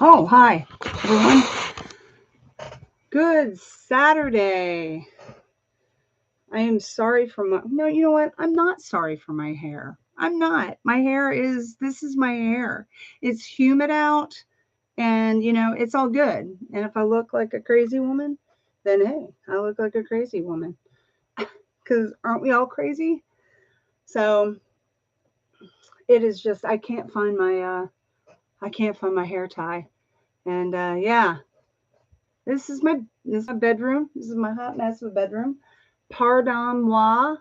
Oh, hi, everyone. Good Saturday. I am sorry for my. No, you know what? I'm not sorry for my hair. I'm not. This is my hair. It's humid out and, it's all good. And if I look like a crazy woman, then hey, I look like a crazy woman. Because aren't we all crazy? So it is just, I can't find my hair tie. And yeah, this is my bedroom. This is my hot mess of a bedroom. Pardon moi.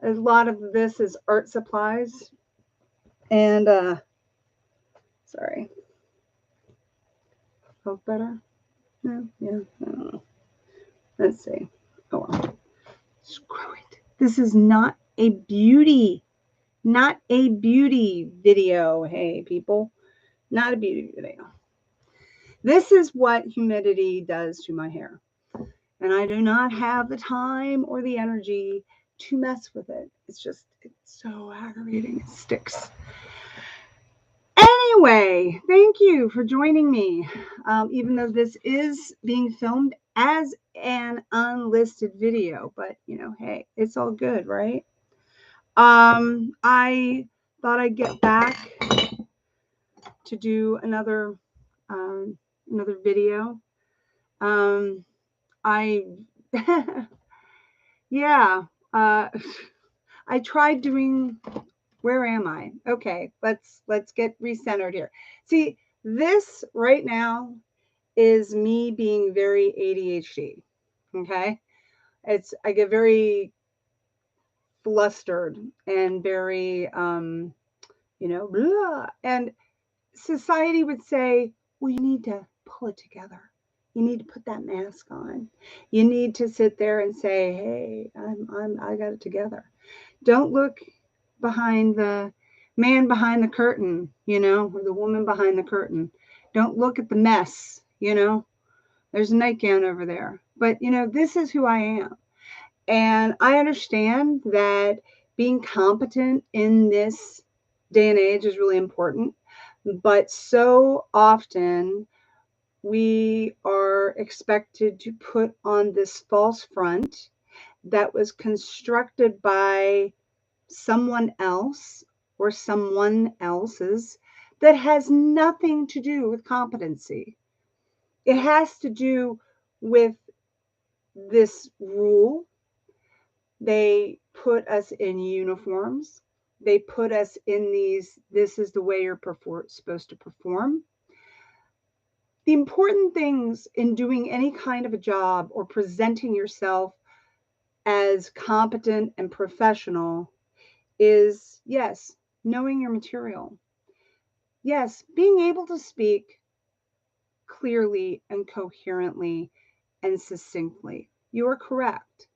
A lot of this is art supplies. And sorry. Felt better? No, yeah, I don't know. Let's see. Oh well. Screw it. This is not a beauty video. Hey people. Not a beauty video. This is what humidity does to my hair. And I do not have the time or the energy to mess with it. It's so aggravating. It sticks. Anyway, thank you for joining me. Even though this is being filmed as an unlisted video, but hey, it's all good, right? I thought I'd get back to do another video. I yeah, I tried doing. Where am I? Okay, let's get recentered here. See, this right now is me being very ADHD. Okay, I get very flustered and very blah. And society would say, well, you need to pull it together. You need to put that mask on. You need to sit there and say, hey, I got it together. Don't look behind the man behind the curtain, or the woman behind the curtain. Don't look at the mess, There's a nightgown over there. But, this is who I am. And I understand that being competent in this day and age is really important. But so often we are expected to put on this false front that was constructed by someone else or someone else's that has nothing to do with competency. It has to do with this rule. They put us in uniforms. They put us in this is the way you're supposed to perform. The important things in doing any kind of a job or presenting yourself as competent and professional is, yes, knowing your material. Yes, being able to speak clearly and coherently and succinctly. You are correct.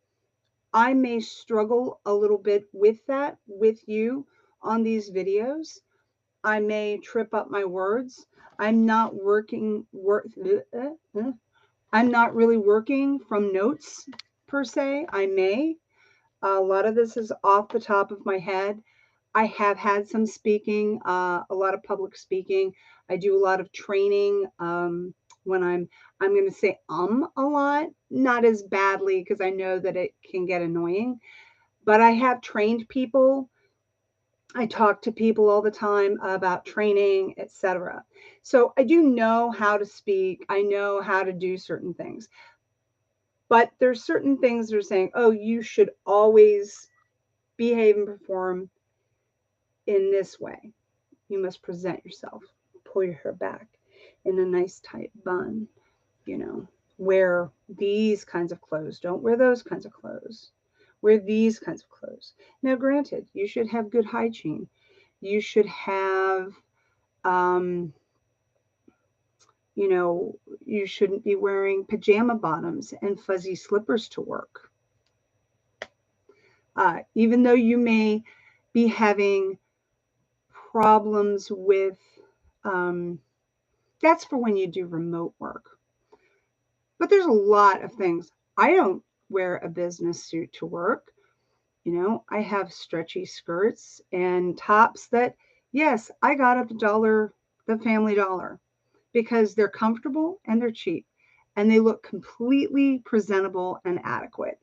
I may struggle a little bit with that with you on these videos. I may trip up my words. I'm not I'm not really working from notes per se. I may. A lot of this is off the top of my head. I have had some speaking, a lot of public speaking. I do a lot of training when I'm going to say a lot, not as badly because I know that it can get annoying. But I have trained people. I talk to people all the time about training, etc. So I do know how to speak. I know how to do certain things. But there's certain things that are saying, oh, you should always behave and perform in this way. You must present yourself, pull your hair back in a nice tight bun, wear these kinds of clothes. Don't wear those kinds of clothes. Wear these kinds of clothes. Now, granted, you should have good hygiene. You should have, you shouldn't be wearing pajama bottoms and fuzzy slippers to work. Even though you may be having problems with, that's for when you do remote work. But there's a lot of things. I don't wear a business suit to work. I have stretchy skirts and tops that, yes, I got at the Family Dollar. because they're comfortable and they're cheap and they look completely presentable and adequate.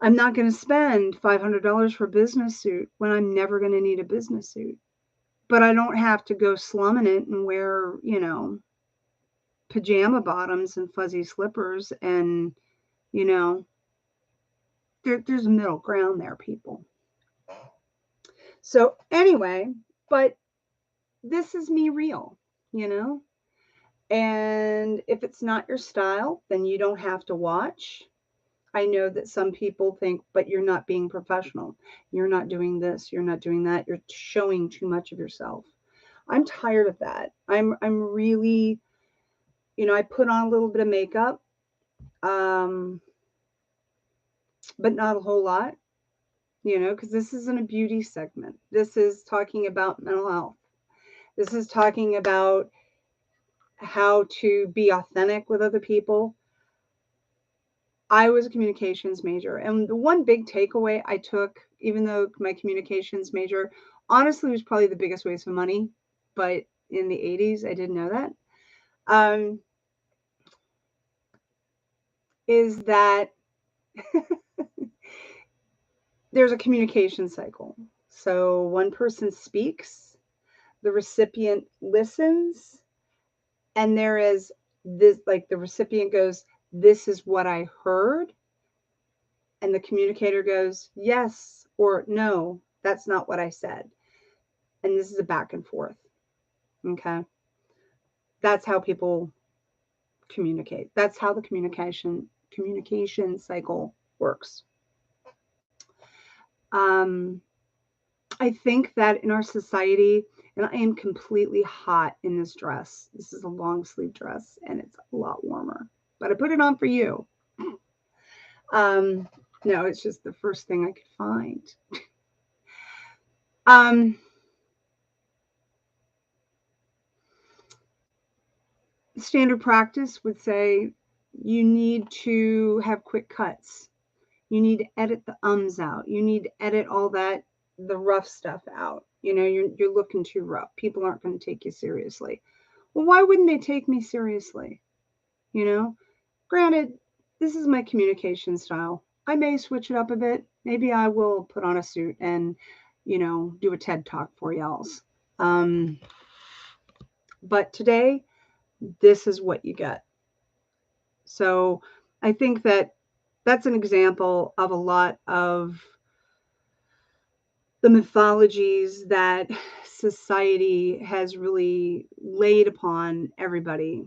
I'm not going to spend $500 for a business suit when I'm never going to need a business suit. But I don't have to go slumming it and wear, pajama bottoms and fuzzy slippers. And, there's a middle ground there, people. So anyway, but this is me real, and if it's not your style, then you don't have to watch. I know that some people think, but you're not being professional. You're not doing this. You're not doing that. You're showing too much of yourself. I'm tired of that. I'm really, I put on a little bit of makeup, but not a whole lot, because this isn't a beauty segment. This is talking about mental health. This is talking about how to be authentic with other people. I was a communications major, and the one big takeaway I took, even though my communications major honestly was probably the biggest waste of money, but in the 80s, I didn't know that, is that there's a communication cycle. So one person speaks, the recipient listens, and there is this, like the recipient goes, "This is what I heard." And the communicator goes, "Yes," or "No, that's not what I said." And this is a back and forth. Okay. That's how people communicate. That's how the communication cycle works. I think that in our society, and I am completely hot in this dress. This is a long sleeve dress and it's a lot warmer, but I put it on for you. No, it's just the first thing I could find. Standard practice would say you need to have quick cuts. You need to edit the ums out. You need to edit all that, the rough stuff out. You're looking too rough. People aren't going to take you seriously. Well, why wouldn't they take me seriously? Granted, this is my communication style. I may switch it up a bit. Maybe I will put on a suit and, do a TED talk for y'alls. But today, this is what you get. So I think that that's an example of a lot of the mythologies that society has really laid upon everybody.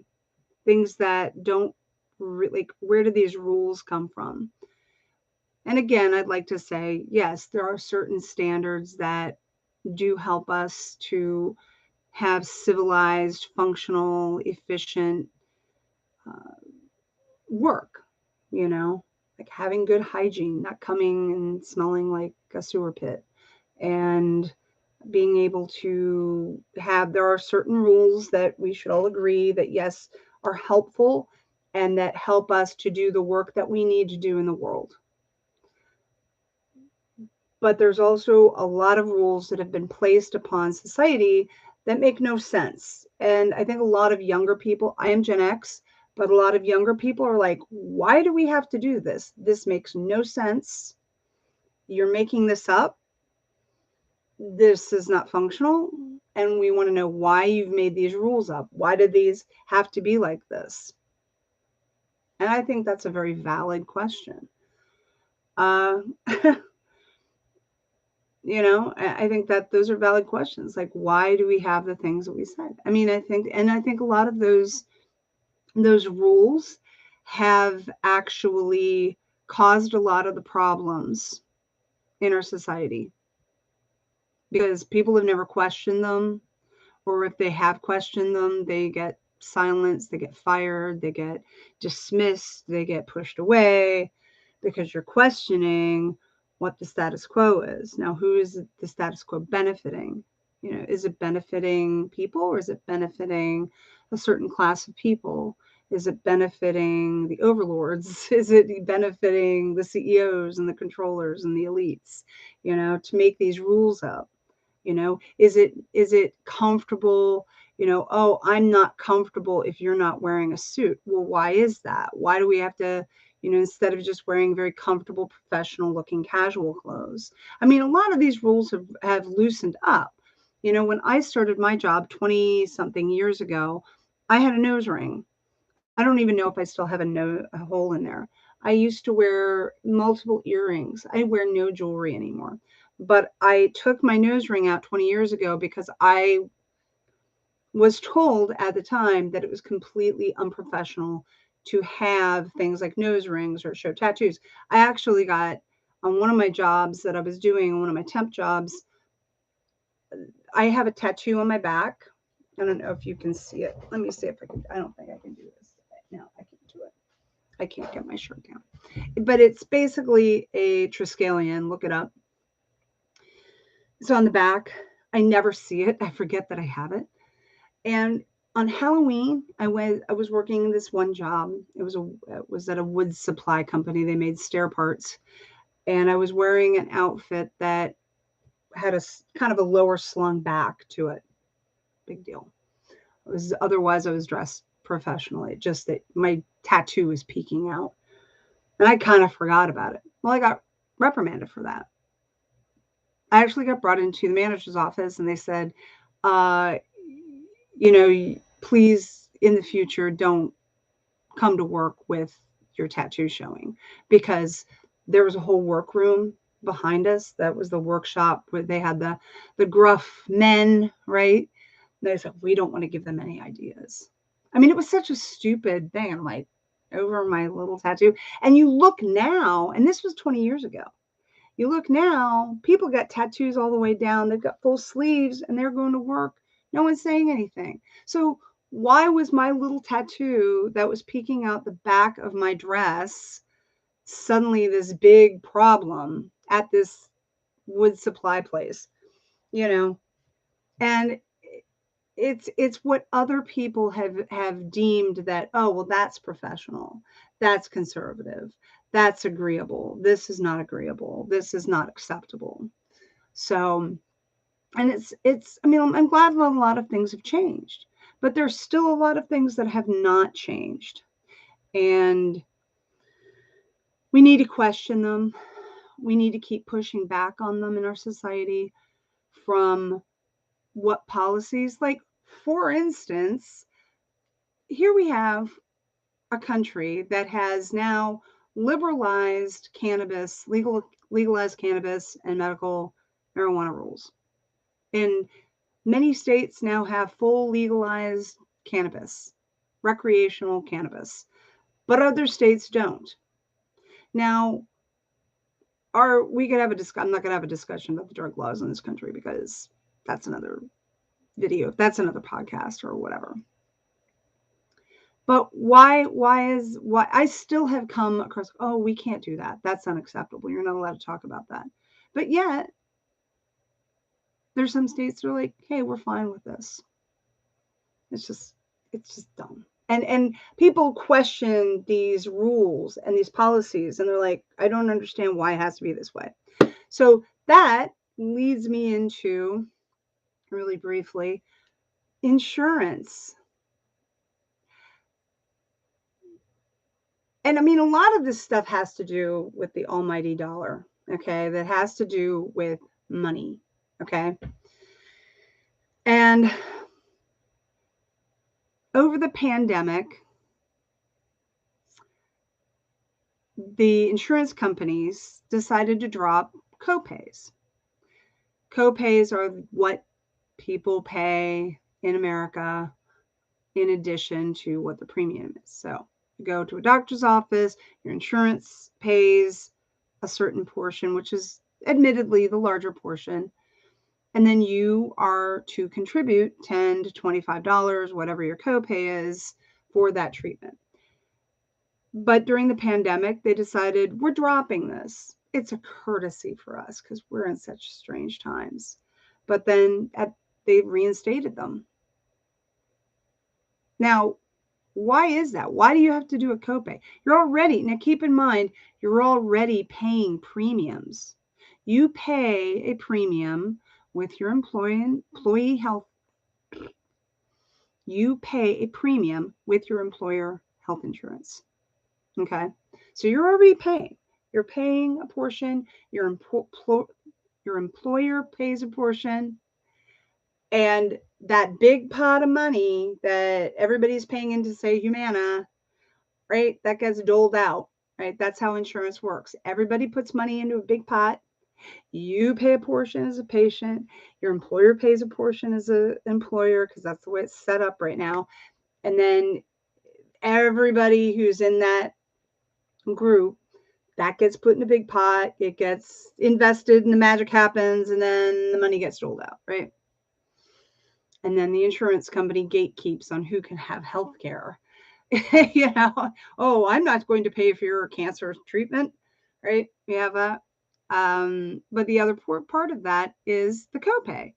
Things that don't really, where do these rules come from? And again, I'd like to say, yes, there are certain standards that do help us to have civilized, functional, efficient work, like having good hygiene, not coming and smelling like a sewer pit, and being able to there are certain rules that we should all agree that, yes, are helpful and that help us to do the work that we need to do in the world. But there's also a lot of rules that have been placed upon society that make no sense. And I think a lot of younger people, I am Gen X, but a lot of younger people are like, why do we have to do this? This makes no sense. You're making this up. This is not functional. And we want to know why you've made these rules up. Why did these have to be like this? And I think that's a very valid question. I think that those are valid questions. Like, why do we have the things that we said? I mean, I think a lot of those rules have actually caused a lot of the problems in our society because people have never questioned them, or if they have questioned them, they get silenced, they get fired, they get dismissed, they get pushed away because you're questioning what the status quo is. Now, who is the status quo benefiting? Is it benefiting people, or is it benefiting a certain class of people? Is it benefiting the overlords? Is it benefiting the CEOs and the controllers and the elites, to make these rules up? Is it comfortable Oh, I'm not comfortable if you're not wearing a suit. Well, why is that? Why do we have to, instead of just wearing very comfortable, professional looking casual clothes? I mean, a lot of these rules have loosened up. When I started my job 20 something years ago, I had a nose ring. I don't even know if I still have a hole in there. I used to wear multiple earrings. I wear no jewelry anymore. But I took my nose ring out 20 years ago because I was told at the time that it was completely unprofessional to have things like nose rings or show tattoos. I actually got on one of my jobs that I was doing, one of my temp jobs, I have a tattoo on my back. I don't know if you can see it. Let me see if I can. I don't think I can do this. No, I can't do it. I can't get my shirt down. But it's basically a Triskelion. Look it up. It's on the back. I never see it. I forget that I have it. And on Halloween, I was working this one job. It was at a wood supply company. They made stair parts, and I was wearing an outfit that had a kind of a lower slung back to it. Big deal. Otherwise I was dressed professionally. Just that my tattoo was peeking out, and I kind of forgot about it. Well, I got reprimanded for that. I actually got brought into the manager's office, and they said, uh, please in the future don't come to work with your tattoo showing, because there was a whole workroom behind us that was the workshop where they had the gruff men, right? And they said, we don't want to give them any ideas. I mean, it was such a stupid thing. I'm like, over my little tattoo. And you look now, and this was 20 years ago. You look now, people got tattoos all the way down. They've got full sleeves and they're going to work. No one's saying anything. So why was my little tattoo that was peeking out the back of my dress suddenly this big problem at this wood supply place? And it's what other people have deemed that, oh, well, that's professional, that's conservative, that's agreeable, this is not agreeable, this is not acceptable. So, and it's I mean, I'm glad that a lot of things have changed, but there's still a lot of things that have not changed, and we need to question them. We need to keep pushing back on them in our society. From what policies, like, for instance, here we have a country that has now liberalized cannabis, legalized cannabis and medical marijuana rules. And many states now have full legalized cannabis, recreational cannabis, but other states don't. Now, we could have I'm not going to have a discussion about the drug laws in this country, because that's another video, that's another podcast or whatever. But why I still have come across, oh, we can't do that. That's unacceptable. You're not allowed to talk about that. But yet, there's some states that are like, hey, we're fine with this. It's just dumb. And people question these rules and these policies, and they're like, I don't understand why it has to be this way. So that leads me into, really briefly, insurance. And I mean, a lot of this stuff has to do with the almighty dollar, okay? That has to do with money, okay? And over the pandemic, the insurance companies decided to drop copays. Copays are what people pay in America in addition to what the premium is. So you go to a doctor's office, your insurance pays a certain portion, which is admittedly the larger portion. And then you are to contribute $10 to $25, whatever your copay is, for that treatment. But during the pandemic, they decided, we're dropping this. It's a courtesy for us because we're in such strange times. But then they reinstated them. Now, why is that? Why do you have to do a copay? Now keep in mind, you're already paying premiums. You pay a premium with your employee health. you pay a premium with your employer health insurance. Okay. So you're already paying. You're paying a portion, your employer pays a portion, and that big pot of money that everybody's paying into, say, Humana, right? That gets doled out, right? That's how insurance works. Everybody puts money into a big pot. You pay a portion as a patient. Your employer pays a portion as an employer, because that's the way it's set up right now. And then everybody who's in that group, that gets put in a big pot. It gets invested and the magic happens, and then the money gets doled out, right? And then the insurance company gatekeeps on who can have health care. Oh, I'm not going to pay for your cancer treatment, right? We have a, but the other part of that is the copay.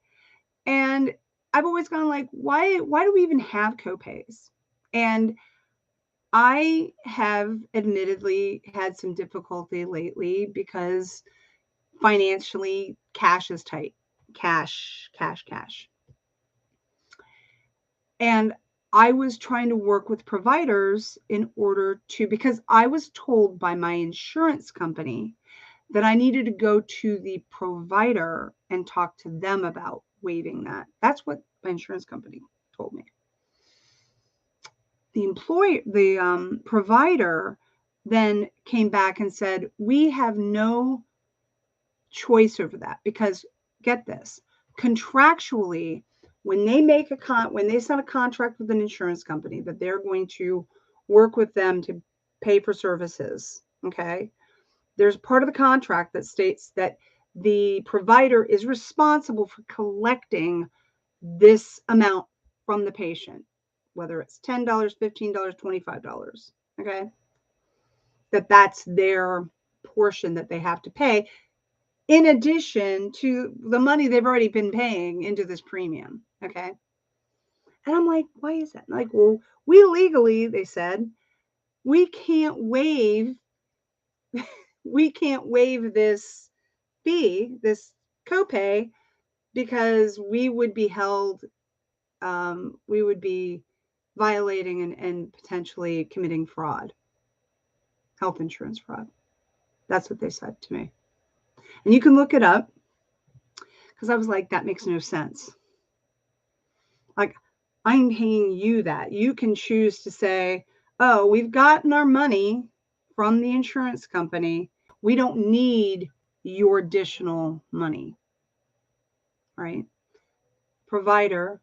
And I've always gone like, why do we even have copays? And I have admittedly had some difficulty lately because financially cash is tight. Cash. And I was trying to work with providers in order to, because I was told by my insurance company that I needed to go to the provider and talk to them about waiving that. That's what my insurance company told me. The provider then came back and said, we have no choice over that, because get this, contractually, when they sign a contract with an insurance company that they're going to work with them to pay for services, okay, there's part of the contract that states that the provider is responsible for collecting this amount from the patient, whether it's $10, $15, $25, okay, that's their portion that they have to pay, in addition to the money they've already been paying into this premium, okay? And I'm like, why is that? Like, well, we legally, they said, we can't waive this fee, this copay, because we would be held, we would be violating and potentially committing fraud, health insurance fraud. That's what they said to me. And you can look it up, because I was like, that makes no sense. Like, I'm paying you that. You can choose to say, oh, we've gotten our money from the insurance company. We don't need your additional money, right? Provider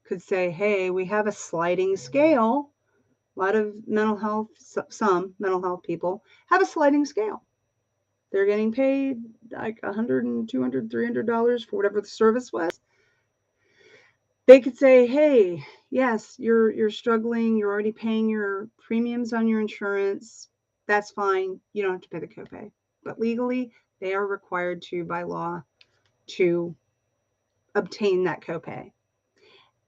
could say, hey, we have a sliding scale. A lot of mental health, some mental health people have a sliding scale. They're getting paid like $100, $200, $300 for whatever the service was. They could say, hey, yes, you're struggling. You're already paying your premiums on your insurance. That's fine. You don't have to pay the copay. But legally, they are required to, by law, to obtain that copay.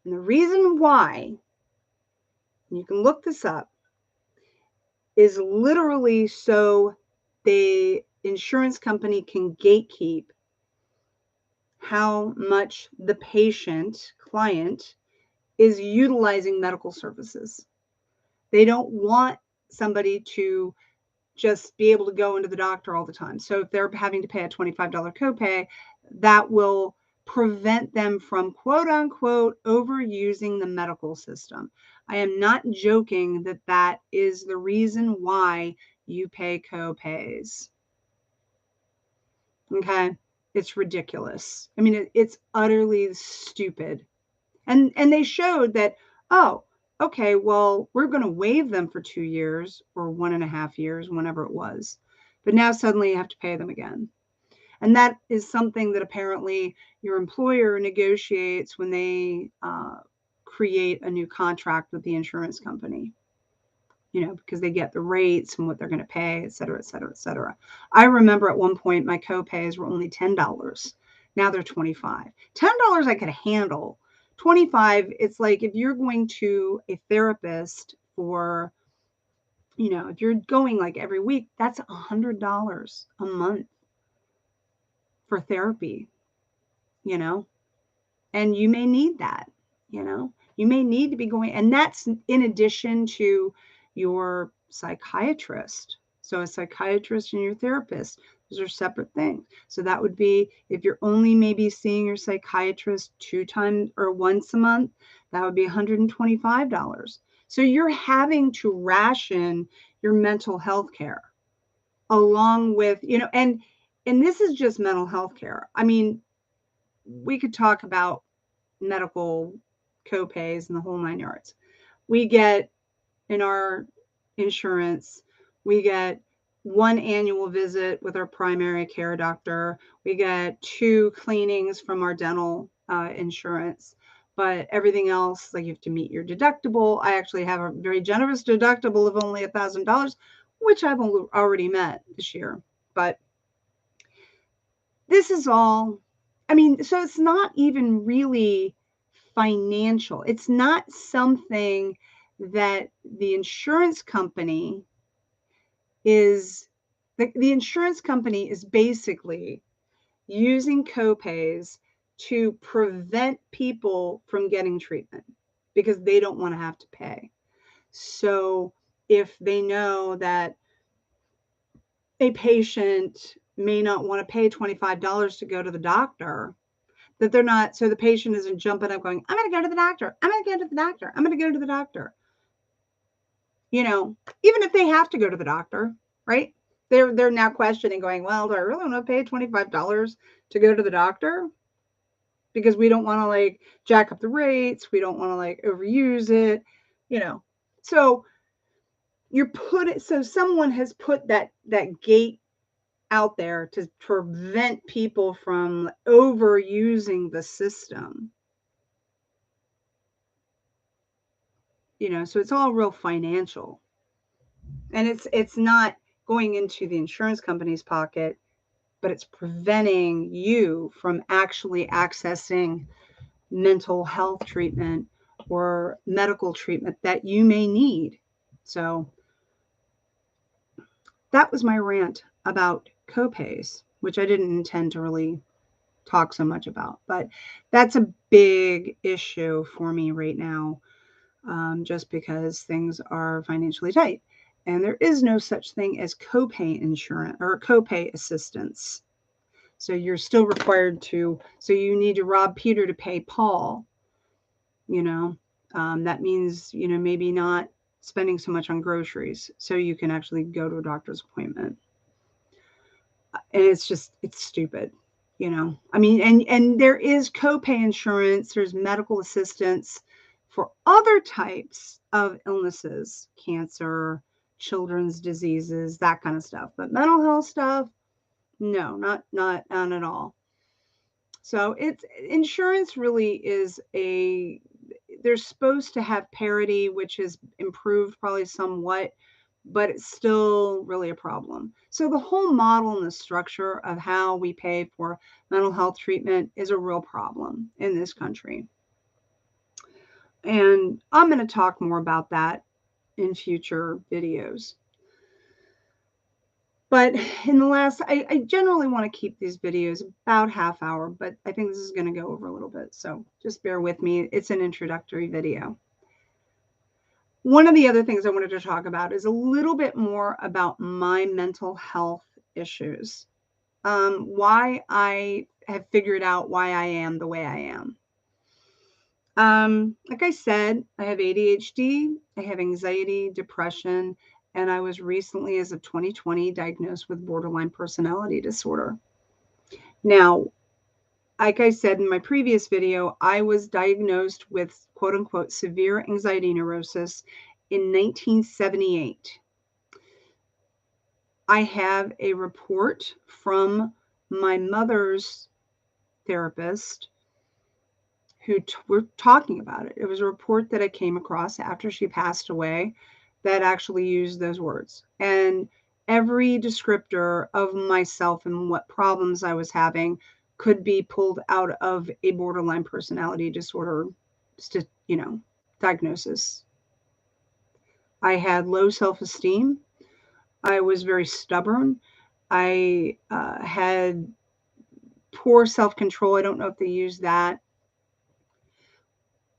And the reason why, you can look this up, is literally so the insurance company can gatekeep how much the client is utilizing medical services. They don't want somebody to just be able to go into the doctor all the time. So if they're having to pay a $25 copay, that will prevent them from, quote unquote, overusing the medical system. I am not joking that is the reason why you pay copays. Okay? It's ridiculous. I mean, it's utterly stupid. And they showed that, oh, okay, well, we're going to waive them for 2 years or 1.5 years, whenever it was. But now suddenly you have to pay them again. And that is something that apparently your employer negotiates when they create a new contract with the insurance company, because they get the rates and what they're going to pay, et cetera, et cetera, et cetera. I remember at one point my copays were only $10. Now they're $25. $10 I could handle. 25, it's like if you're going to a therapist for, if you're going like every week, that's $100 a month for therapy, and you may need that, You may need to be going, and that's in addition to your psychiatrist. So a psychiatrist and your therapist, those are separate things. So that would be if you're only maybe seeing your psychiatrist 2 times or once a month, that would be $125. So you're having to ration your mental health care along with, and this is just mental health care. I mean, we could talk about medical copays and the whole 9 yards. We get in our insurance, we get 1 annual visit with our primary care doctor. We get 2 cleanings from our dental insurance. But everything else, like you have to meet your deductible. I actually have a very generous deductible of only $1,000, which I've already met this year. But this is all, I mean, so it's not even really financial. It's not something that the insurance company is, the insurance company is basically using copays to prevent people from getting treatment because they don't want to have to pay. So if they know that a patient may not want to pay $25 to go to the doctor, that they're not, so the patient isn't jumping up going, I'm going to go to the doctor. I'm going to go to the doctor. I'm going to go to the doctor. Even if they have to go to the doctor, right? They're now questioning going, well, do I really want to pay $25 to go to the doctor? Because we don't want to like jack up the rates. We don't want to like overuse it, So so someone has put that gate out there to prevent people from overusing the system. So it's all real financial. And it's not going into the insurance company's pocket, but it's preventing you from actually accessing mental health treatment or medical treatment that you may need. So that was my rant about copays, which I didn't intend to really talk so much about, but that's a big issue for me right now, just because things are financially tight. And there is no such thing as copay insurance or copay assistance. So you're still required to, so you need to rob Peter to pay Paul, that means, maybe not spending so much on groceries so you can actually go to a doctor's appointment. And it's stupid, I mean, and there is copay insurance, there's medical assistance for other types of illnesses, cancer, children's diseases, that kind of stuff. But mental health stuff, no, not at all. So insurance really is they're supposed to have parity, which has improved probably somewhat, but it's still really a problem. So the whole model and the structure of how we pay for mental health treatment is a real problem in this country. And I'm going to talk more about that in future videos. But in the last, I generally want to keep these videos about half hour, but I think this is going to go over a little bit. So just bear with me. It's an introductory video. One of the other things I wanted to talk about is a little bit more about my mental health issues. Why I have figured out why I am the way I am. Like I said, I have ADHD, I have anxiety, depression, and I was recently, as of 2020, diagnosed with borderline personality disorder. Now, like I said in my previous video, I was diagnosed with quote unquote severe anxiety neurosis in 1978. I have a report from my mother's therapist who were talking about it. It was a report that I came across after she passed away that actually used those words. And every descriptor of myself and what problems I was having could be pulled out of a borderline personality disorder, diagnosis. I had low self-esteem. I was very stubborn. I had poor self-control. I don't know if they use that.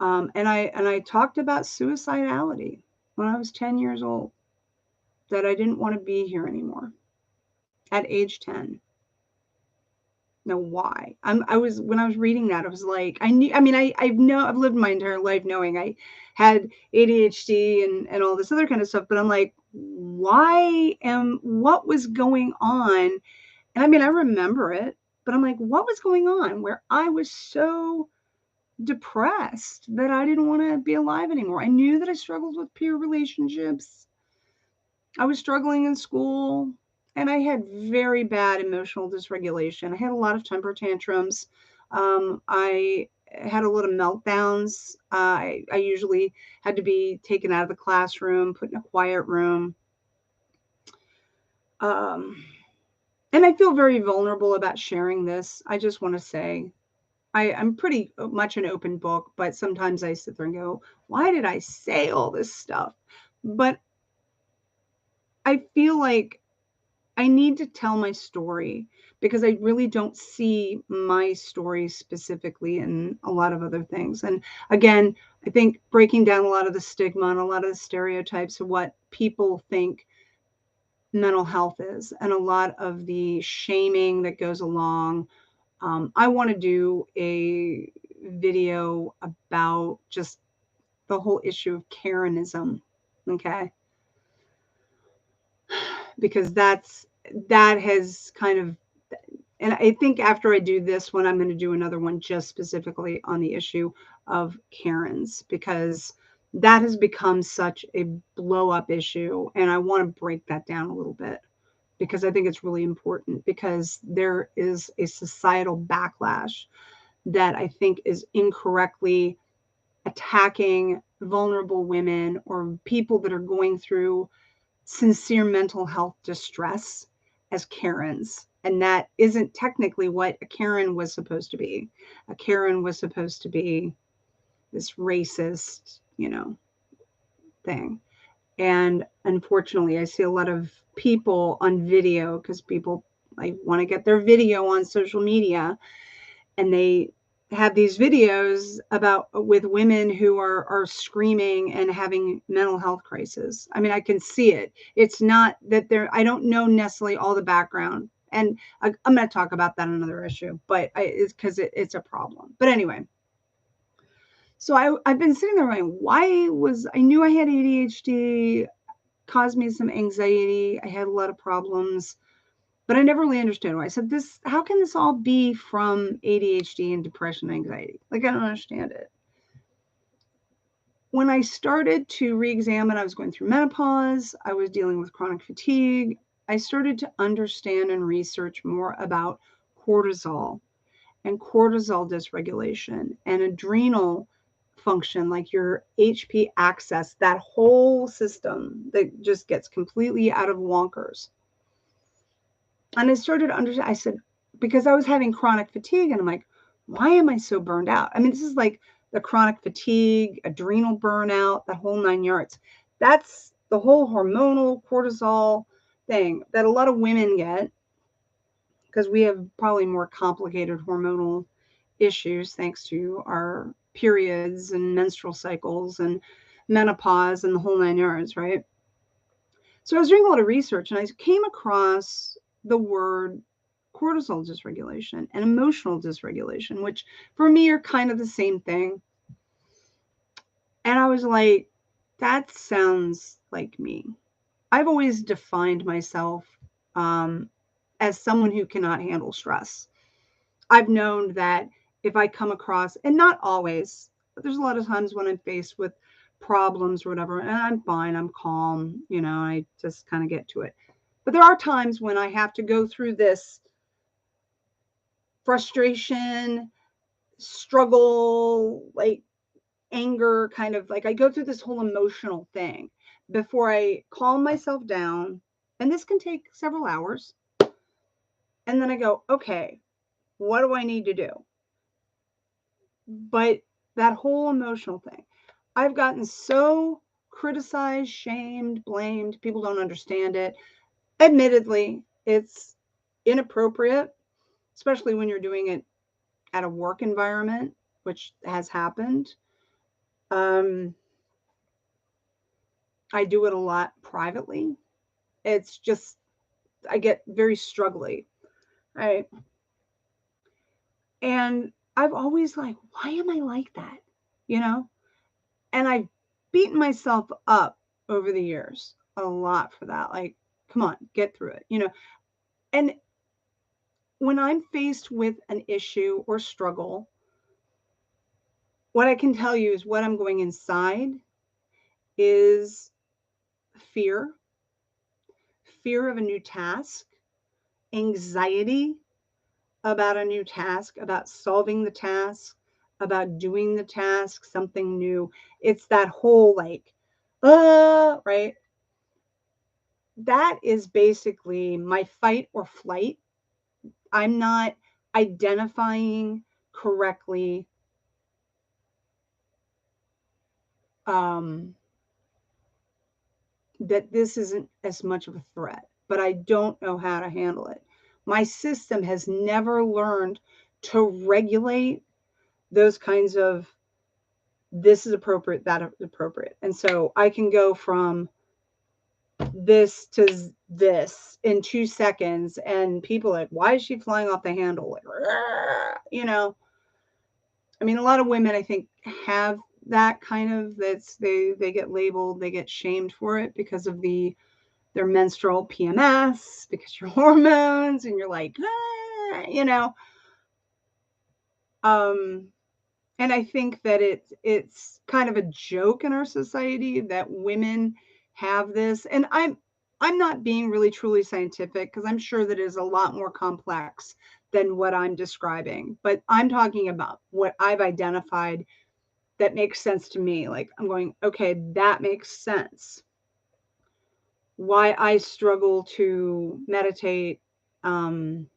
And I talked about suicidality when I was 10 years old, that I didn't want to be here anymore at age 10. Now, why? I was when I was reading that, I was like, I knew. I mean, I've lived my entire life knowing I had ADHD and all this other kind of stuff, but I'm like, what was going on? And I mean, I remember it, but I'm like, what was going on where I was so depressed that I didn't want to be alive anymore? I knew that I struggled with peer relationships. I was struggling in school, and I had very bad emotional dysregulation. I had a lot of temper tantrums. I had a lot of meltdowns. I usually had to be taken out of the classroom, put in a quiet room. Um, and I feel very vulnerable about sharing this. I just want to say I'm pretty much an open book, but sometimes I sit there and go, why did I say all this stuff? But I feel like I need to tell my story because I really don't see my story specifically in a lot of other things. And again, I think breaking down a lot of the stigma and a lot of the stereotypes of what people think mental health is and a lot of the shaming that goes along. I want to do a video about just the whole issue of Karenism. Okay. Because that has kind of, and I think after I do this one, I'm going to do another one just specifically on the issue of Karens, because that has become such a blow up issue. And I want to break that down a little bit because I think it's really important, because there is a societal backlash that I think is incorrectly attacking vulnerable women or people that are going through sincere mental health distress as Karens. And that isn't technically what a Karen was supposed to be. A Karen was supposed to be this racist, thing. And unfortunately, I see a lot of people on video, because people like want to get their video on social media, and they have these videos about with women who are screaming and having mental health crisis. I mean, I can see it. It's not that I don't know necessarily all the background. And I'm going to talk about that on another issue, but it's because it's a problem. But anyway, so I've been sitting there going, I knew I had ADHD, caused me some anxiety. I had a lot of problems. But I never really understood why. I said, how can this all be from ADHD and depression and anxiety? Like, I don't understand it. When I started to re-examine, I was going through menopause, I was dealing with chronic fatigue. I started to understand and research more about cortisol and cortisol dysregulation and adrenal function, like your HP axis, that whole system that just gets completely out of wonkers. And I started to understand, I said, because I was having chronic fatigue, and I'm like, why am I so burned out? I mean, this is like the chronic fatigue, adrenal burnout, the whole 9 yards. That's the whole hormonal cortisol thing that a lot of women get, because we have probably more complicated hormonal issues thanks to our periods and menstrual cycles and menopause and the whole 9 yards, right? So I was doing a lot of research, and I came across the word cortisol dysregulation and emotional dysregulation, which for me are kind of the same thing. And I was like, that sounds like me. I've always defined myself as someone who cannot handle stress. I've known that if I come across, and not always, but there's a lot of times when I'm faced with problems or whatever, and I'm fine, I'm calm, I just kind of get to it. But there are times when I have to go through this frustration, struggle, like anger, kind of like I go through this whole emotional thing before I calm myself down. And this can take several hours. And then I go, okay, what do I need to do? But that whole emotional thing, I've gotten so criticized, shamed, blamed. People don't understand it. Admittedly, it's inappropriate, especially when you're doing it at a work environment, which has happened. I do it a lot privately. It's just, I get very struggly, right? And I've always like, why am I like that? You know? And I've beaten myself up over the years a lot for that. Like, come on, get through it, you know? And when I'm faced with an issue or struggle, what I can tell you is what I'm going inside is fear, fear of a new task, anxiety about a new task, about solving the task, about doing the task, something new. It's that whole like, right? That is basically my fight or flight. I'm not identifying correctly um, that this isn't as much of a threat, but I don't know how to handle it. My system has never learned to regulate those kinds of this is appropriate, that is appropriate. And so I can go from this to this in 2 seconds, and people are like, why is she flying off the handle? Like, you know, I mean, a lot of women, I think, have that kind of, that's they get labeled, they get shamed for it because of their menstrual PMS, because your hormones, and you're like, you know. And I think that it's kind of a joke in our society that women have this. And I'm not being really truly scientific, because I'm sure that it is a lot more complex than what I'm describing. But I'm talking about what I've identified that makes sense to me. Like, I'm going, okay, that makes sense. Why I struggle to meditate, calm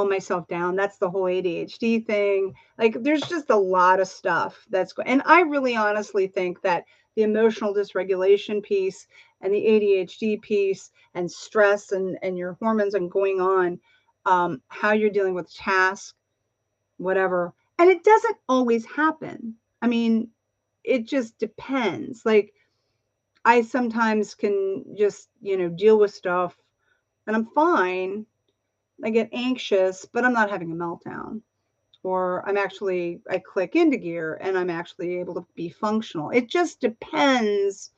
myself down. That's the whole ADHD thing. Like, there's just a lot of stuff that's going. And I really honestly think that the emotional dysregulation piece and the ADHD piece and stress and your hormones and going on, how you're dealing with tasks, whatever. And it doesn't always happen. I mean, it just depends. Like, I sometimes can just, deal with stuff and I'm fine. I get anxious, but I'm not having a meltdown. Or I click into gear and I'm actually able to be functional. It just depends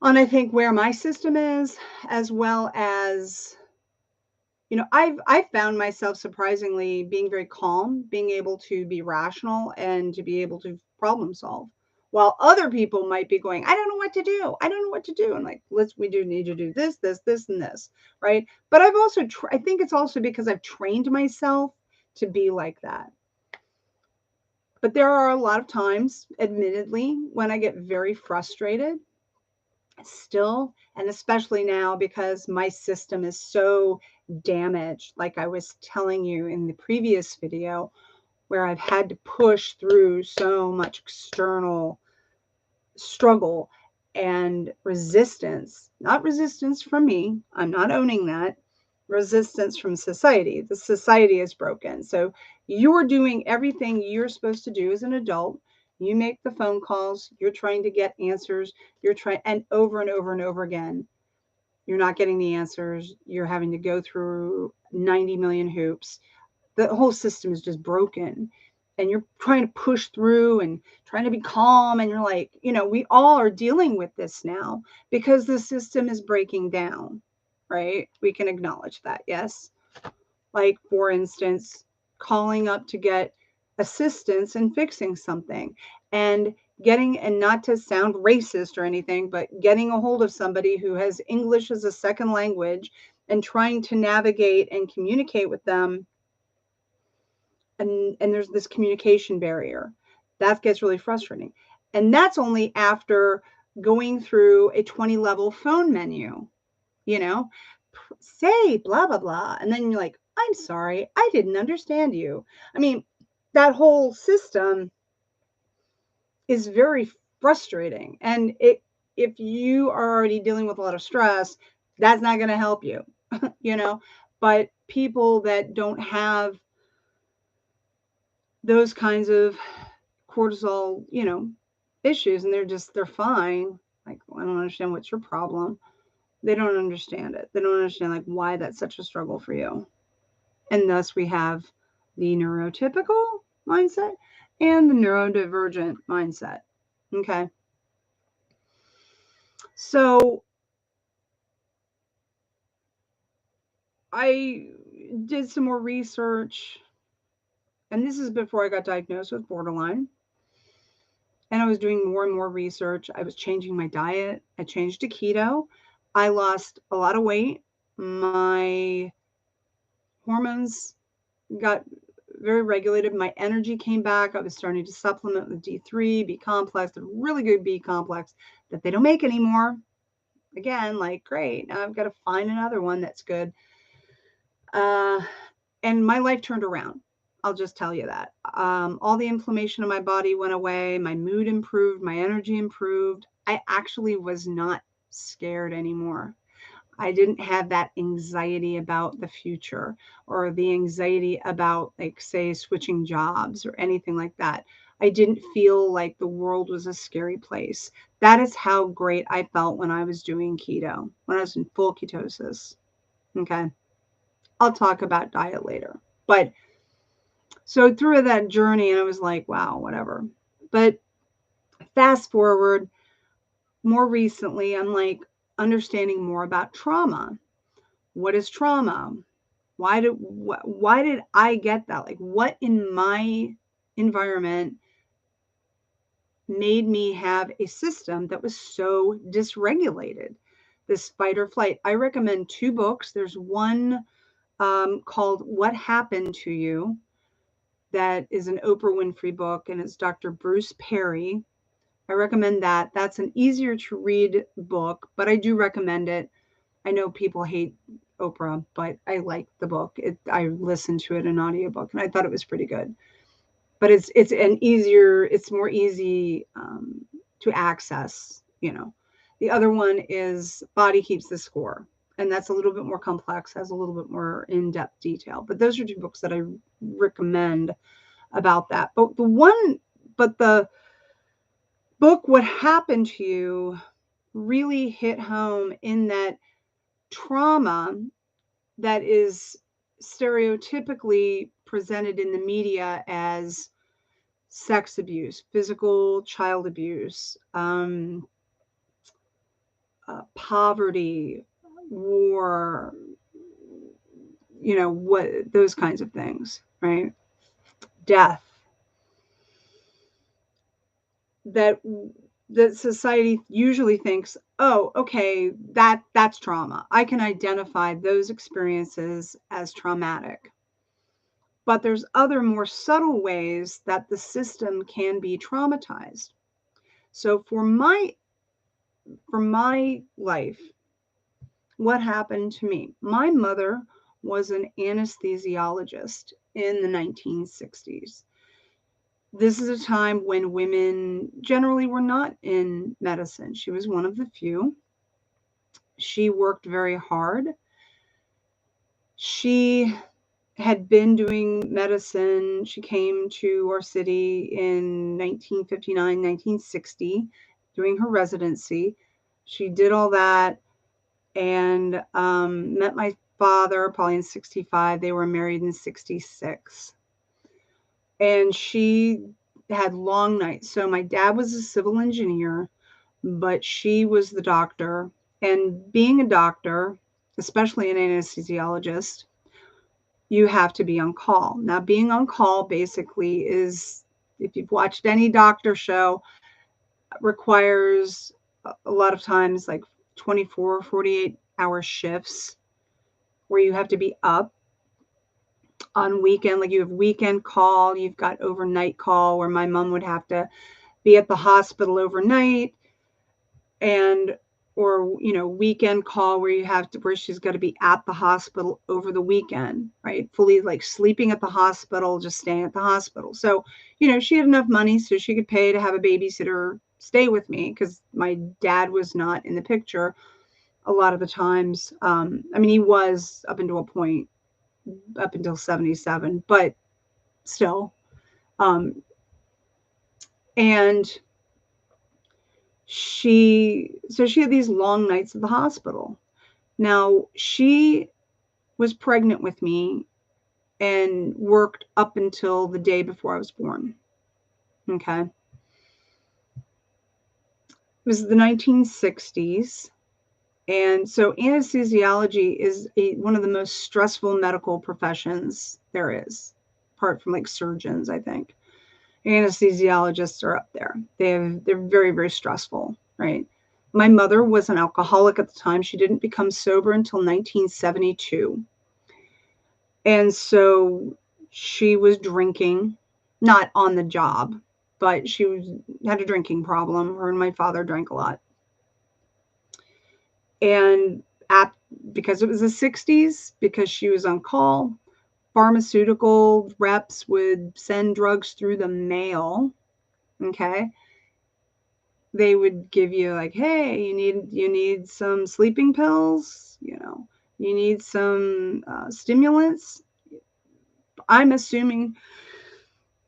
on, I think, where my system is, as well as, I've found myself surprisingly being very calm, being able to be rational and to be able to problem solve. While other people might be going, I don't know what to do. I don't know what to do. And like, we do need to do this, and this, right? But I've also, I think it's also because I've trained myself to be like that. But there are a lot of times, admittedly, when I get very frustrated still, and especially now because my system is so damaged, like I was telling you in the previous video, where I've had to push through so much external struggle and resistance. Not resistance from me, I'm not owning that. Resistance from society. The society is broken. So you're doing everything you're supposed to do as an adult. You make the phone calls, you're trying to get answers, you're trying, and over and over and over again, you're not getting the answers. You're having to go through 90 million hoops. The whole system is just broken. And you're trying to push through and trying to be calm. And you're like, we all are dealing with this now because the system is breaking down, right? We can acknowledge that, yes. Like, for instance, calling up to get assistance in fixing something, and getting, and not to sound racist or anything, but getting a hold of somebody who has English as a second language and trying to navigate and communicate with them. And there's this communication barrier that gets really frustrating. And that's only after going through a 20 level phone menu, say blah, blah, blah. And then you're like, I'm sorry, I didn't understand you. I mean, that whole system is very frustrating. And if you are already dealing with a lot of stress, that's not going to help you, But people that don't have those kinds of cortisol, issues, and they're fine. Like, I don't understand what's your problem. They don't understand it. They don't understand like why that's such a struggle for you. And thus we have the neurotypical mindset and the neurodivergent mindset. Okay. So I did some more research, and this is before I got diagnosed with borderline. And I was doing more and more research. I was changing my diet. I changed to keto. I lost a lot of weight. My hormones got very regulated. My energy came back. I was starting to supplement with D3, B complex, the really good B complex that they don't make anymore. Again, like, great. Now I've got to find another one that's good. And my life turned around. I'll just tell you that. All the inflammation in my body went away. My mood improved. My energy improved. I actually was not scared anymore. I didn't have that anxiety about the future or the anxiety about, like, say, switching jobs or anything like that. I didn't feel like the world was a scary place. That is how great I felt when I was doing keto, when I was in full ketosis. Okay. I'll talk about diet later. But so through that journey, and I was like, wow, whatever. But fast forward, more recently, I'm like understanding more about trauma. What is trauma? Why did I get that? Like, what in my environment made me have a system that was so dysregulated? This fight or flight. I recommend 2 books. There's one called What Happened to You, that is an Oprah Winfrey book, and it's Dr. Bruce Perry. I recommend that. That's an easier to read book, but I do recommend it. I know people hate Oprah, but I like the book. I listened to it in audiobook, and I thought it was pretty good. But it's more easy to access. The other one is Body Keeps the Score, and that's a little bit more complex, has a little bit more in-depth detail. But those are 2 books that I recommend about that. But the book What Happened to You really hit home in that trauma that is stereotypically presented in the media as sex abuse, physical child abuse, poverty, war, what those kinds of things, right? Death. That society usually thinks, oh, okay, that's trauma. I can identify those experiences as traumatic. But there's other more subtle ways that the system can be traumatized. So for my life, what happened to me? My mother was an anesthesiologist in the 1960s. This is a time when women generally were not in medicine. She was one of the few. She worked very hard. She had been doing medicine. She came to our city in 1959, 1960, doing her residency. She did all that and met my father probably in 65. They were married in 66. And she had long nights. So my dad was a civil engineer, but she was the doctor. And being a doctor, especially an anesthesiologist, you have to be on call. Now, being on call basically is, if you've watched any doctor show, requires a lot of times like 24, 48-hour shifts where you have to be up on weekend. Like, you have weekend call, you've got overnight call, where my mom would have to be at the hospital overnight, and or weekend call where she's got to be at the hospital over the weekend, right? Fully, like, sleeping at the hospital, just staying at the hospital. So she had enough money so she could pay to have a babysitter stay with me, because my dad was not in the picture a lot of the times. I mean, he was up until a point, up until 77, but still, And she had these long nights at the hospital. Now, she was pregnant with me and worked up until the day before I was born. Okay. It was the 1960s. And so anesthesiology is one of the most stressful medical professions there is, apart from like surgeons, I think. Anesthesiologists are up there. They're very, very stressful, right? My mother was an alcoholic at the time. She didn't become sober until 1972. And so she was drinking, not on the job, but had a drinking problem. Her and my father drank a lot. And because it was the 60s, because she was on call, pharmaceutical reps would send drugs through the mail. Okay. They would give you like, hey, you need some sleeping pills, you need some stimulants. I'm assuming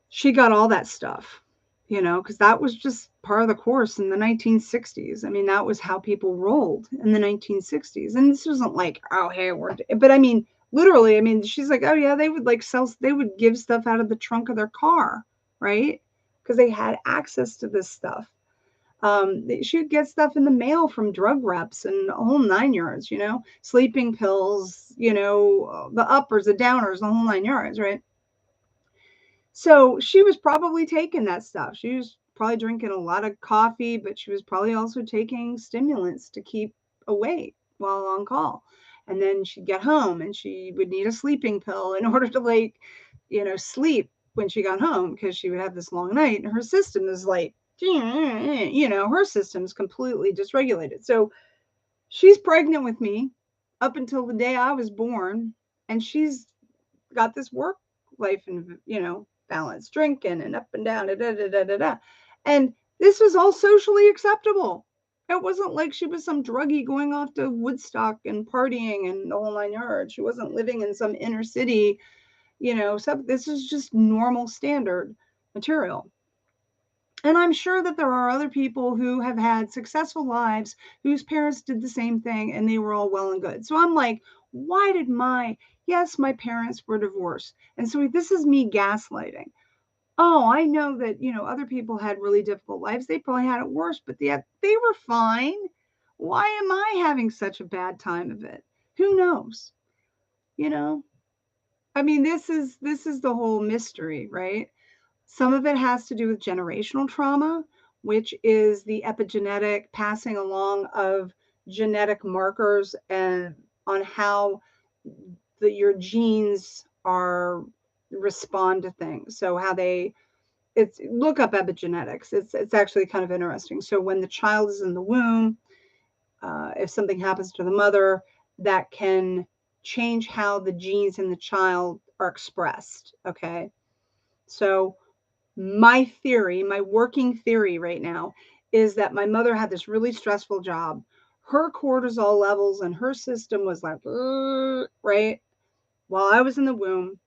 she got all that stuff, because that was just part of the course in the 1960s. I mean, that was how people rolled in the 1960s. And this wasn't like, oh, hey, but I mean, literally, I mean, she's like, oh, yeah, they would they would give stuff out of the trunk of their car, right? Because they had access to this stuff. She would get stuff in the mail from drug reps and the whole 9 yards, sleeping pills, the uppers, the downers, the whole 9 yards, right? So she was probably taking that stuff. She was probably drinking a lot of coffee, but she was probably also taking stimulants to keep awake while on call. And then she'd get home and she would need a sleeping pill in order to sleep when she got home, because she would have this long night and her system is like, her system's completely dysregulated. So she's pregnant with me up until the day I was born, and she's got this work life and balance, drinking and up and down, da, da, da, da, da. And this was all socially acceptable. It wasn't like she was some druggie going off to Woodstock and partying and the whole 9 yards. She wasn't living in some inner city, this is just normal standard material. And I'm sure that there are other people who have had successful lives whose parents did the same thing and they were all well and good. So I'm like, why did yes, my parents were divorced. And so this is me gaslighting. Oh, I know that, other people had really difficult lives. They probably had it worse, but yet they were fine. Why am I having such a bad time of it? Who knows? I mean, this is the whole mystery, right? Some of it has to do with generational trauma, which is the epigenetic passing along of genetic markers and on how your genes respond to things. So how look up epigenetics. It's actually kind of interesting. So when the child is in the womb, if something happens to the mother, that can change how the genes in the child are expressed. Okay. So my working theory right now is that my mother had this really stressful job. Her cortisol levels and her system was like, right? While I was in the womb,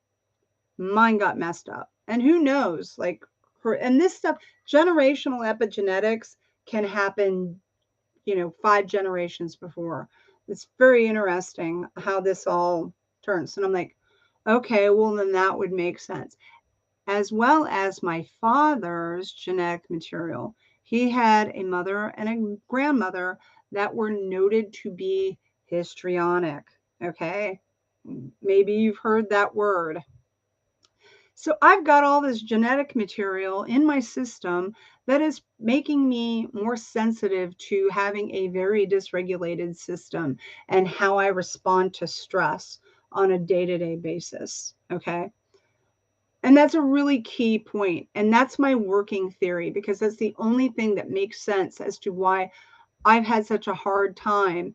mine got messed up. And who knows, and this stuff, generational epigenetics can happen, 5 generations before. It's very interesting how this all turns. And I'm like, okay, well, then that would make sense. As well as my father's genetic material. He had a mother and a grandmother that were noted to be histrionic. Okay. Maybe you've heard that word. So I've got all this genetic material in my system that is making me more sensitive to having a very dysregulated system and how I respond to stress on a day-to-day basis. Okay. And that's a really key point. And that's my working theory, because that's the only thing that makes sense as to why I've had such a hard time,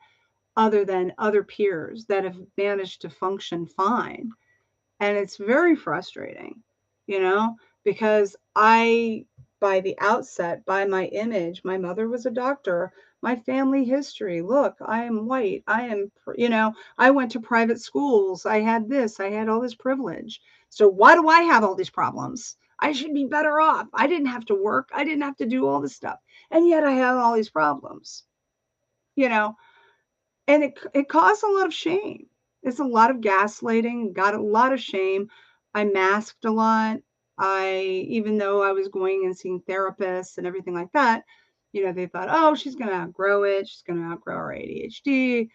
other than other peers that have managed to function fine. And it's very frustrating, because by the outset, by my image, my mother was a doctor. My family history, look, I am white. I went to private schools. I had all this privilege. So why do I have all these problems? I should be better off. I didn't have to work. I didn't have to do all this stuff. And yet I have all these problems, you know, and it caused a lot of shame. It's a lot of gaslighting, got a lot of shame. I masked a lot. Even though I was going and seeing therapists and everything like that, they thought, oh, she's going to outgrow it. She's going to outgrow her ADHD,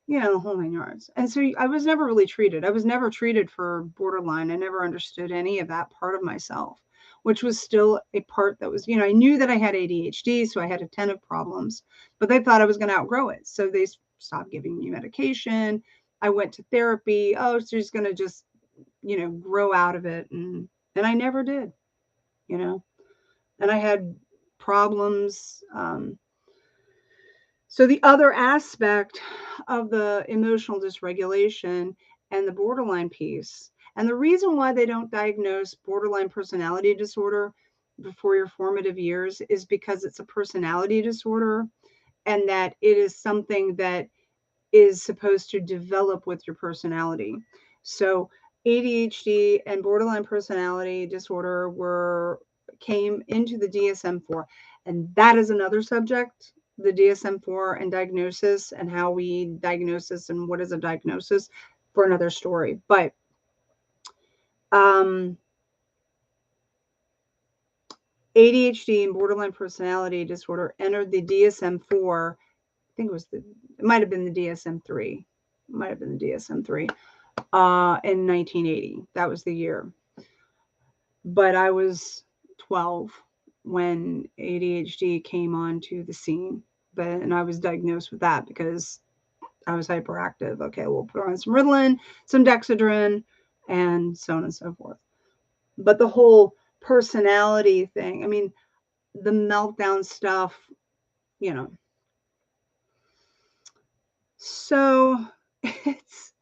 the whole 9 yards. And so I was never really treated. I was never treated for borderline. I never understood any of that part of myself, which was still a part that was, I knew that I had ADHD, so I had attentive problems, but they thought I was going to outgrow it. So they stopped giving me medication. I went to therapy. Oh, so she's going to just, grow out of it. And I never did, and I had problems. So the other aspect of the emotional dysregulation and the borderline piece, and the reason why they don't diagnose borderline personality disorder before your formative years is because it's a personality disorder, and that it is something that is supposed to develop with your personality. So ADHD and borderline personality disorder came into the DSM-4, and that is another subject, the DSM-4 and diagnosis and how we diagnose this and what is a diagnosis, for another story. But ADHD and borderline personality disorder entered the DSM-4. I think it might have been the DSM-3. Might have been the DSM-3 in 1980. That was the year. But I was 12 when ADHD came onto the scene. And I was diagnosed with that because I was hyperactive. Okay, we'll put on some Ritalin, some Dexedrine, and so on and so forth. But the whole personality thing, I mean, the meltdown stuff, So it's,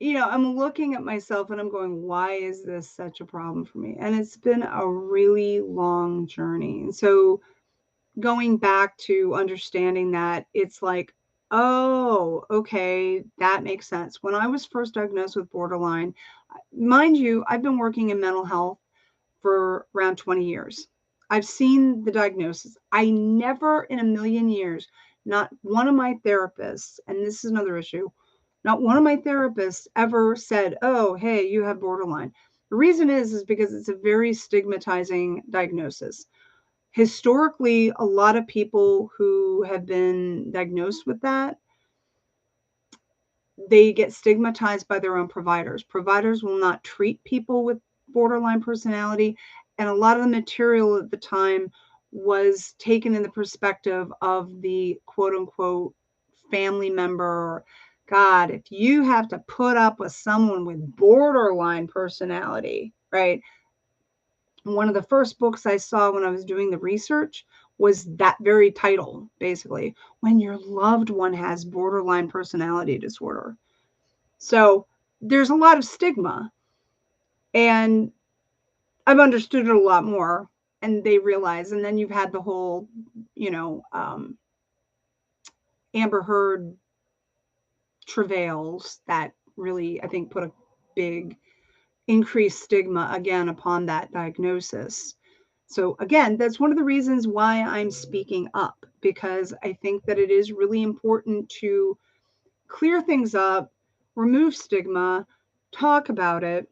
I'm looking at myself and I'm going, why is this such a problem for me? And it's been a really long journey. And so going back to understanding that, it's like, oh, okay, that makes sense. When I was first diagnosed with borderline, mind you, I've been working in mental health for around 20 years. I've seen the diagnosis. I never in a million years, not one of my therapists, and this is another issue, not one of my therapists ever said, oh, hey, you have borderline. The reason is because it's a very stigmatizing diagnosis. Historically, a lot of people who have been diagnosed with that, they get stigmatized by their own providers. Providers will not treat people with borderline personality. And a lot of the material at the time was taken in the perspective of the quote unquote family member. God, if you have to put up with someone with borderline personality, right? One of the first books I saw when I was doing the research was that very title, basically, when your loved one has borderline personality disorder. So there's a lot of stigma, and I've understood it a lot more, and they realize, and then you've had the whole, Amber Heard travails that really, I think, put a big increased stigma again upon that diagnosis. So again, that's one of the reasons why I'm speaking up, because I think that it is really important to clear things up, remove stigma, talk about it,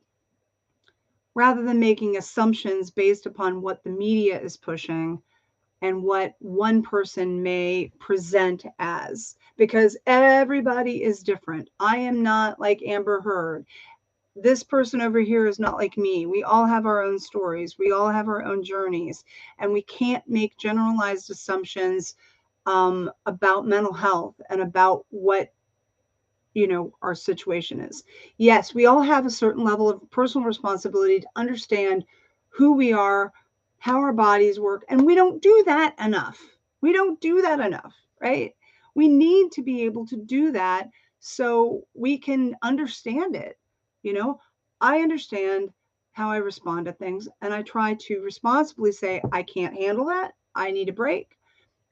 rather than making assumptions based upon what the media is pushing and what one person may present as, because everybody is different. I am not like Amber Heard. This person over here is not like me. We all have our own stories. We all have our own journeys, and we can't make generalized assumptions about mental health and about what our situation is. Yes, we all have a certain level of personal responsibility to understand who we are, how our bodies work, and we don't do that enough. We don't do that enough, right? We need to be able to do that so we can understand it. I understand how I respond to things, and I try to responsibly say, I can't handle that. I need a break,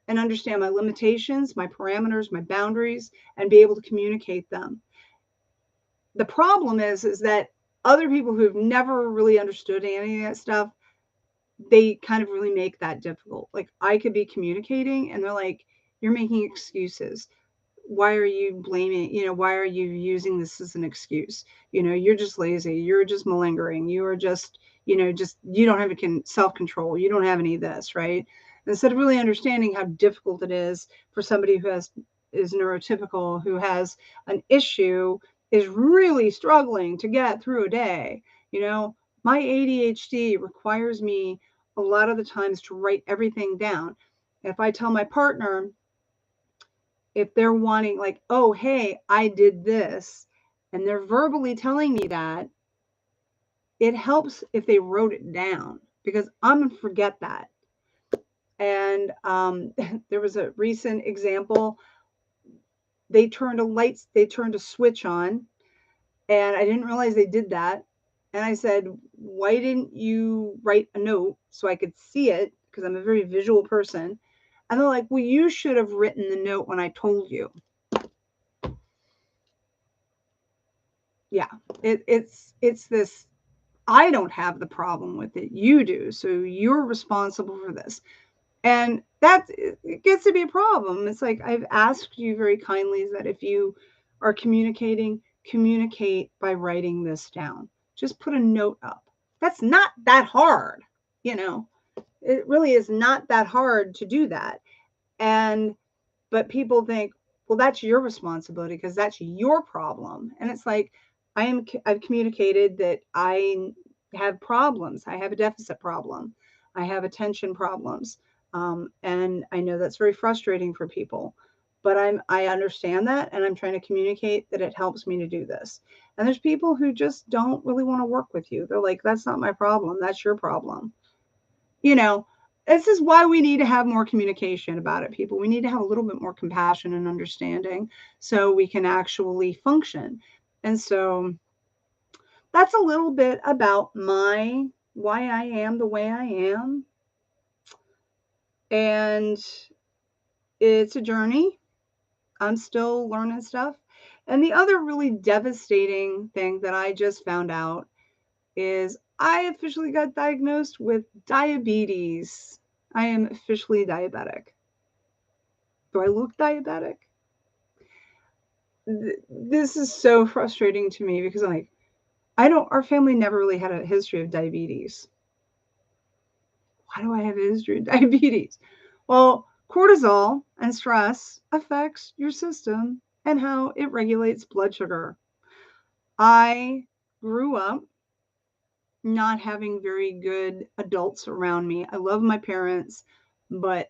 and understand my limitations, my parameters, my boundaries, and be able to communicate them. The problem is that other people who've never really understood any of that stuff, they kind of really make that difficult. Like I could be communicating and they're like, you're making excuses. Why are you blaming, why are you using this as an excuse? You're just lazy. You're just malingering. You are just, you don't have self-control. You don't have any of this, right? Instead of really understanding how difficult it is for somebody who is neurotypical, who has an issue, is really struggling to get through a day. My ADHD requires me a lot of the times to write everything down. If I tell my partner, if they're wanting like, oh, hey, I did this, and they're verbally telling me that, it helps if they wrote it down because I'm going to forget that. And there was a recent example. They turned a switch on, and I didn't realize they did that. And I said, why didn't you write a note so I could see it? Because I'm a very visual person. And they're like, well, you should have written the note when I told you. Yeah, it's this, I don't have the problem with it. You do. So you're responsible for this. And it gets to be a problem. It's like, I've asked you very kindly that if you are communicating, communicate by writing this down. Just put a note up. That's not that hard. It really is not that hard to do that. But people think, well, that's your responsibility because that's your problem. And it's like, I've communicated that I have problems. I have a deficit problem. I have attention problems. And I know that's very frustrating for people, but I understand that. And I'm trying to communicate that it helps me to do this. And there's people who just don't really want to work with you. They're like, that's not my problem. That's your problem. You know, this is why we need to have more communication about it, people. We need to have a little bit more compassion and understanding so we can actually function. And so that's a little bit about why I am the way I am. And it's a journey. I'm still learning stuff. And the other really devastating thing that I just found out is I officially got diagnosed with diabetes. I am officially diabetic. Do I look diabetic? This is so frustrating to me because our family never really had a history of diabetes. Why do I have a history of diabetes? Well, cortisol and stress affects your system and how it regulates blood sugar. I grew up not having very good adults around me. I love my parents, but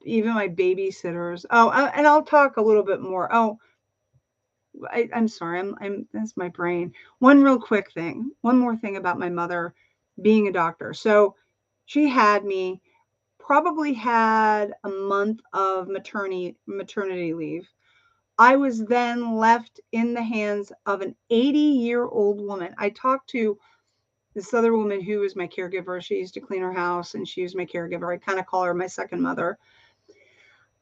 even my babysitters. Oh, and I'll talk a little bit more. Oh, I'm sorry. That's my brain. One real quick thing. One more thing about my mother being a doctor. So she had me, probably had a month of maternity leave. I was then left in the hands of an 80-year-old woman. I talked to this other woman who was my caregiver. She used to clean her house and she was my caregiver. I kind of call her my second mother.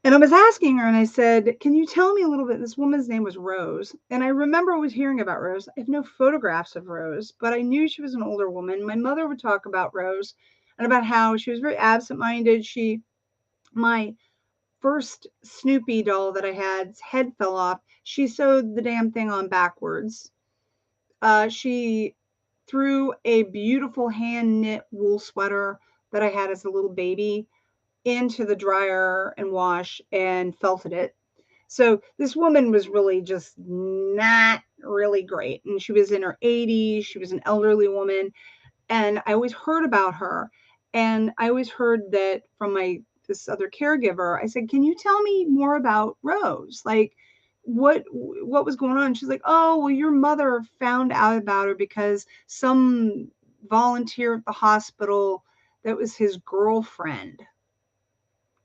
And I was asking her and I said, can you tell me a little bit? This woman's name was Rose. And I remember always hearing about Rose. I have no photographs of Rose, but I knew she was an older woman. My mother would talk about Rose and about how she was very absent-minded. My first Snoopy doll that I had's head fell off. She sewed the damn thing on backwards. She threw a beautiful hand knit wool sweater that I had as a little baby into the dryer and wash and felted it. So this woman was really just not really great. And she was in her 80s. She was an elderly woman. And I always heard about her. And I always heard that from this other caregiver. I said, can you tell me more about Rose? Like, what was going on? She's like, oh, well, your mother found out about her because some volunteer at the hospital that was his girlfriend.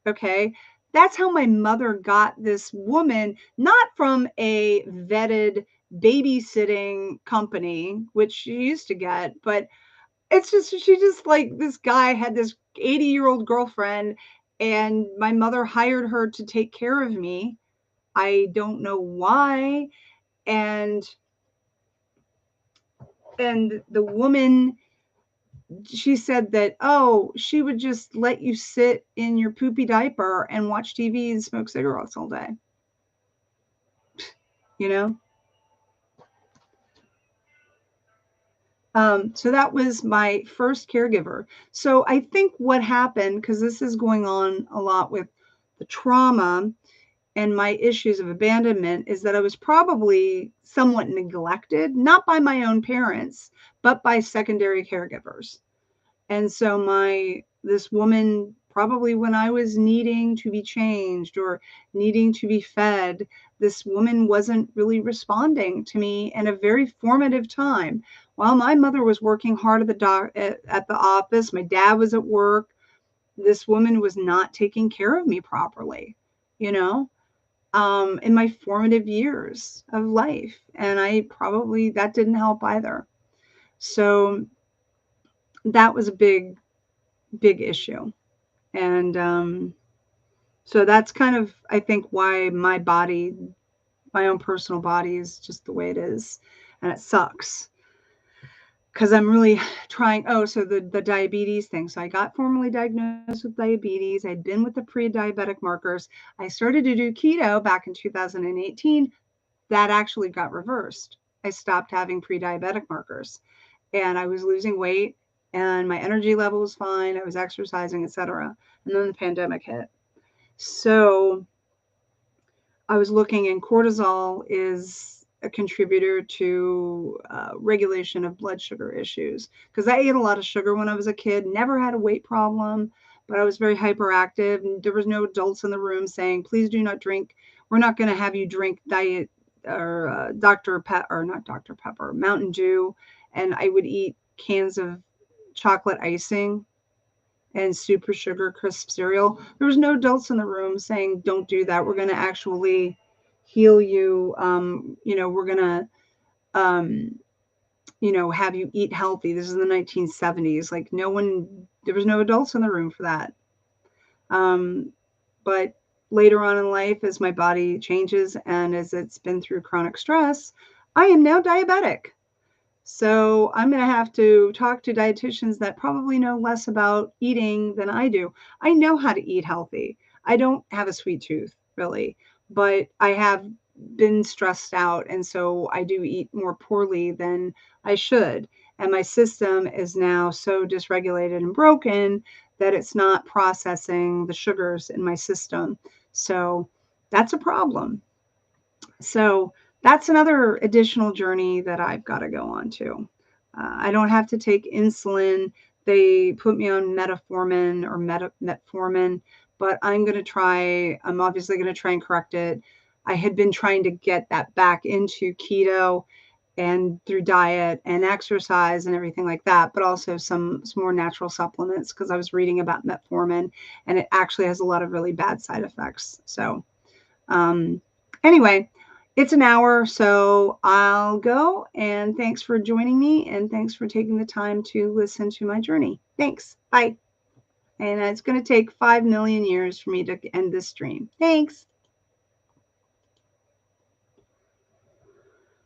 Okay. That's how my mother got this woman, not from a vetted babysitting company, which she used to get, but she just like, this guy had this 80-year-old girlfriend and my mother hired her to take care of me. I don't know why. And And the woman, she said that, oh, she would just let you sit in your poopy diaper and watch TV and smoke cigarettes all day. You know? So that was my first caregiver. So I think what happened, because this is going on a lot with the trauma and my issues of abandonment, is that I was probably somewhat neglected, not by my own parents, but by secondary caregivers. And so this woman, probably when I was needing to be changed or needing to be fed, this woman wasn't really responding to me in a very formative time. While my mother was working hard at the office, my dad was at work, this woman was not taking care of me properly, you know, in my formative years of life. And that didn't help either. So that was a big issue. And so that's kind of, I think, why my own personal body is just the way it is. And it sucks because I'm really trying. Oh, so the diabetes thing. So I got formally diagnosed with diabetes. I'd been with the pre-diabetic markers. I started to do keto back in 2018. That actually got reversed. I stopped having pre-diabetic markers and I was losing weight and my energy level was fine. I was exercising, etc. And then the pandemic hit. So I was looking, and cortisol is a contributor to regulation of blood sugar issues. Because I ate a lot of sugar when I was a kid, never had a weight problem, but I was very hyperactive. And there was no adults in the room saying, please do not drink. We're not going to have you drink diet or not Dr. Pepper, Mountain Dew. And I would eat cans of chocolate icing and super sugar crisp cereal. There was no adults in the room saying, don't do that. We're going to actually heal you. We're going to, have you eat healthy. This is the 1970s. Like there was no adults in the room for that. But later on in life, as my body changes and as it's been through chronic stress, I am now diabetic. So I'm going to have to talk to dietitians that probably know less about eating than I do. I know how to eat healthy. I don't have a sweet tooth, really, but I have been stressed out. And so I do eat more poorly than I should. And my system is now so dysregulated and broken that it's not processing the sugars in my system. So that's a problem. So that's another additional journey that I've got to go on to. I don't have to take insulin. They put me on metformin or metformin, but I'm obviously going to try and correct it. I had been trying to get that back into keto and through diet and exercise and everything like that, but also some more natural supplements because I was reading about metformin and it actually has a lot of really bad side effects. So anyway, it's an hour, so I'll go. And thanks for joining me. And thanks for taking the time to listen to my journey. Thanks. Bye. And it's going to take 5 million years for me to end this stream. Thanks.